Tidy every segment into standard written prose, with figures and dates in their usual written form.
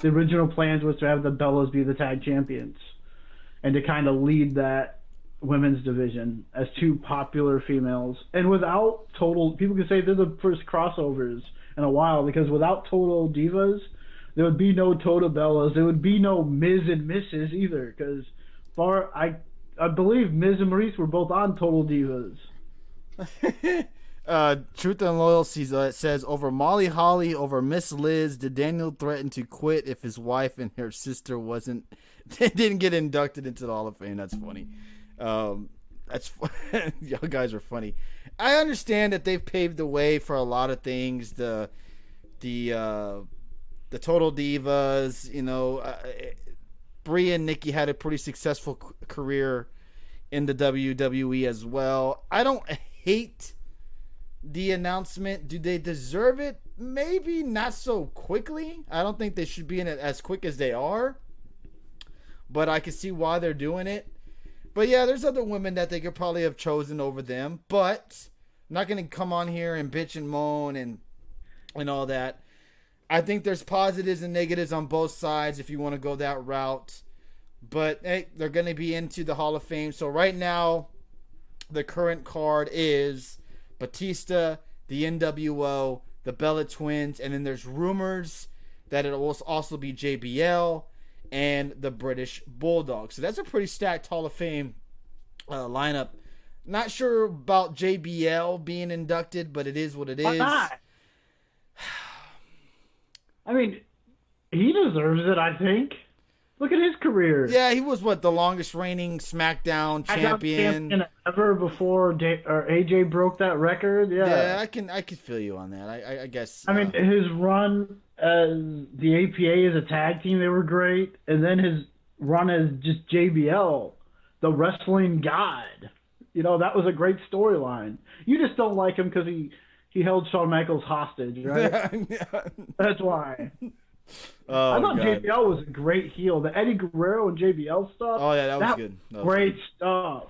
the original plans was to have the Bellas be the tag champions and to kind of lead that women's division as two popular females. And without Total, people could say they're the first crossovers in a while, because without Total Divas, there would be no Total Bellas. There would be no Miz and Mrs. either, because I believe Miz and Maurice were both on Total Divas. Truth and Loyalty says, over Molly Holly, over Miss Liz, did Daniel threaten to quit if his wife and her sister didn't get inducted into the Hall of Fame? That's funny. Y'all guys are funny. I understand that they've paved the way for a lot of things. The Total Divas, Brie and Nikki had a pretty successful career in the WWE as well. I don't hate the announcement. Do they deserve it? Maybe not so quickly. I don't think they should be in it as quick as they are, but I can see why they're doing it. But yeah, there's other women that they could probably have chosen over them, but I'm not going to come on here and bitch and moan and all that. I think there's positives and negatives on both sides if you want to go that route. But hey, they're going to be into the Hall of Fame. So right now, the current card is Batista, the NWO, the Bella Twins, and then there's rumors that it will also be JBL and the British Bulldog. So that's a pretty stacked Hall of Fame lineup. Not sure about JBL being inducted, but it is what it is. Why not? I mean, he deserves it, I think. Look at his career. Yeah, he was the longest reigning SmackDown champion ever before AJ broke that record. Yeah, I can feel you on that. I guess. I mean, his run as the APA as a tag team, they were great, and then his run as just JBL, the wrestling god. That was a great storyline. You just don't like him because he held Shawn Michaels hostage, right? That's why. I thought JBL was a great heel. The Eddie Guerrero and JBL stuff. Oh yeah, that was good. That was great good stuff.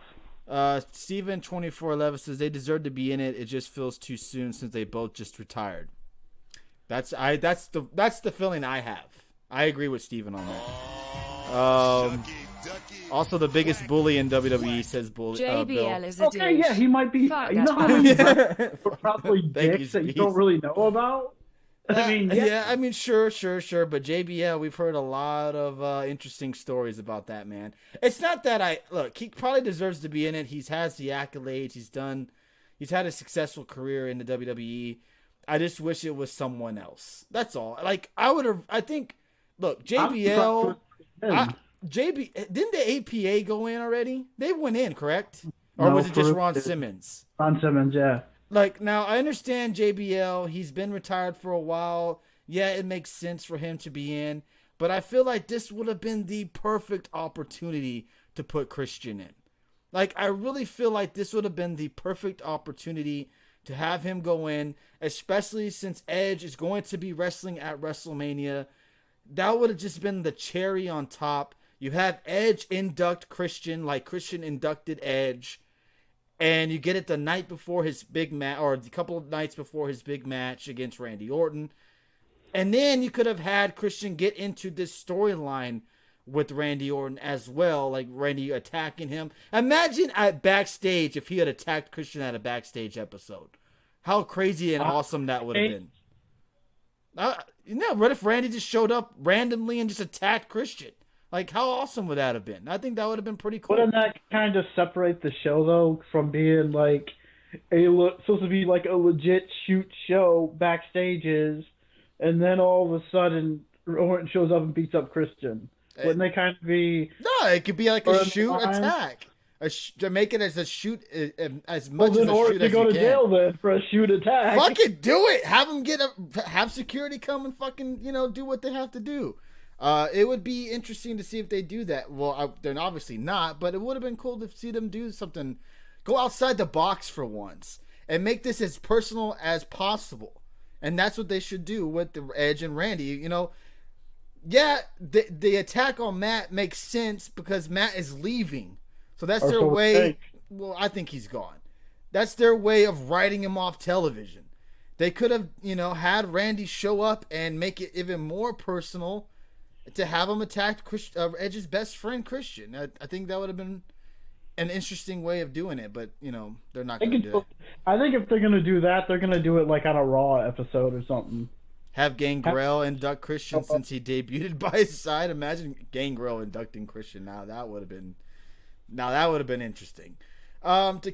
Steven 2411 says they deserve to be in it. It just feels too soon since they both just retired. That's the feeling I have. I agree with Steven on that. Also, the biggest bully in WWE says bully. JBL is a douche. Okay, yeah, he might be. Fuck, you know how many probably dicks that you don't really know about. I mean, sure. But JBL, we've heard a lot of interesting stories about that man. It's not that he probably deserves to be in it. He has the accolades. He's had a successful career in the WWE. I just wish it was someone else. That's all. JBL. Didn't the APA go in already? They went in, correct? Or was it just Ron Simmons? Ron Simmons, yeah. Now, I understand JBL. He's been retired for a while. Yeah, it makes sense for him to be in. But I feel like this would have been the perfect opportunity to put Christian in. I really feel like this would have been the perfect opportunity to have him go in, especially since Edge is going to be wrestling at WrestleMania. That would have just been the cherry on top. You have Edge induct Christian like Christian inducted Edge. And you get it the night before his big match, or a couple of nights before his big match against Randy Orton. And then you could have had Christian get into this storyline with Randy Orton as well, like Randy attacking him. Imagine at backstage if he had attacked Christian at a backstage episode. How crazy and awesome that would have been. What if Randy just showed up randomly and just attacked Christian? How awesome would that have been? I think that would have been pretty cool. Wouldn't that kind of separate the show, though, from being supposed to be a legit shoot show backstages, and then all of a sudden Orton shows up and beats up Christian? Wouldn't they kind of be... No, it could be like a shoot attack. Make it as a shoot, as much as a shoot as you can. Well, then Orton go to jail then for a shoot attack. Fucking do it! Have them have security come and fucking, do what they have to do. It would be interesting to see if they do that. Well, they're obviously not, but it would have been cool to see them do something. Go outside the box for once and make this as personal as possible. And that's what they should do with the Edge and Randy. Yeah, the attack on Matt makes sense because Matt is leaving. So that's their way. Well, I think he's gone. That's their way of writing him off television. They could have, had Randy show up and make it even more personal to have him attack Edge's best friend, Christian. I think that would have been an interesting way of doing it, but, they're not going to do that. I think if they're going to do that, they're going to do it like on a Raw episode or something. Have Gangrel induct Christian since he debuted by his side. Imagine Gangrel inducting Christian now. That would have been interesting. To